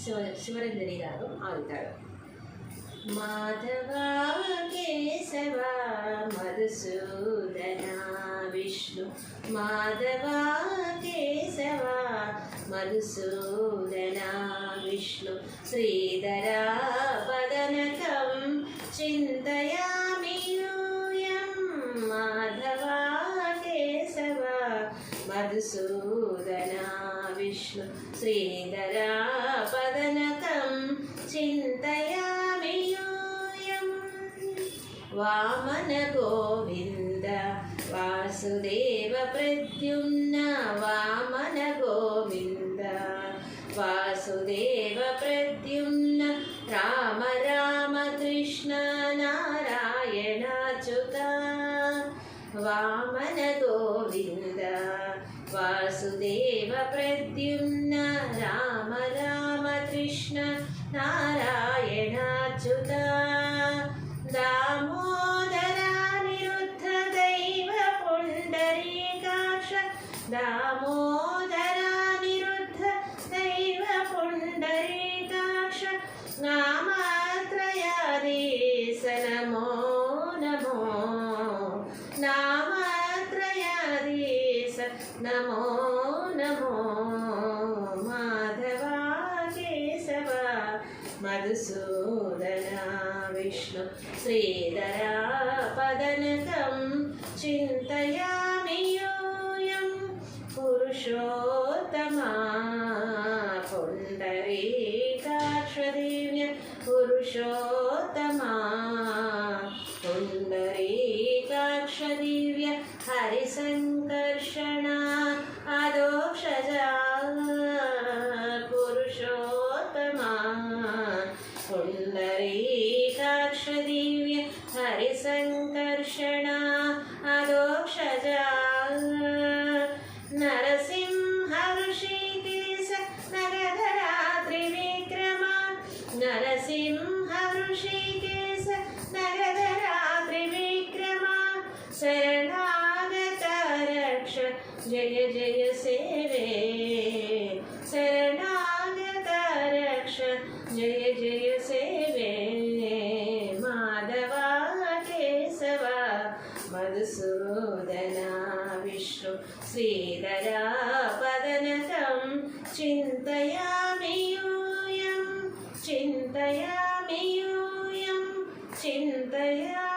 శివరంజని రాగం ఆగుతాడు. మాధవా కేశవా మధుసూదనా విష్ణు, మాధవా కేశవా మధుసూదనా విష్ణు, శ్రీధరా పదనకం చింతయామి యూయం. మాధవా కేశవా మధుసూదనా విష్ణు, శ్రీధరా పదనకం చింతయామి యూయం. వామన గోవింద వాసుదేవ ప్రద్యుమ్న, వామన గోవింద వాసుదేవ ప్రద్యుమ్న, రామ రామ కృష్ణ నారాయణాచ్యుత. వామన గోవింద వాసుదేవ ప్రద్యుమ్న, రామ రామ కృష్ణ నారాయణాచ్యుత. దామోదరానిరుద్ధ దైవ పుండరీకాక్ష, దామోదరానిరుద్ధ దైవ పుండరీకాక్ష, నామత్రయాధీశ నమో నమో, నామత్రయాధీశ నమో నమో. మాధవా కేశవా మధుసూదనా విష్ణు, శ్రీధరా పదనకం చింతయామి యూయం. పురుషోత్తమా పుండరీకాక్ష దివ్య, పురుషోత్తమా పుండరీకాక్ష దివ్య, హరిసంకర్షణ అదోక్షజా. పురుషోత్తమా పుండరీకాక్ష దివ్య, హరిసంకర్షణ అదోక్షజా. నరసింహ ఋషికేశ నరధరా త్రివిక్రమ, నరసింహ ఋషికేశ నరధరా త్రివిక్రమ, శరణాగత రక్ష జయ జయ సేవే, శరణాగత రక్ష జయ జయ సేవే. మాధవా కేశవా మధుసూదనా విష్ణు, శ్రీధరా పదనకం చింతయామి యూయం, చింతయామి యూయం, చింతయామి.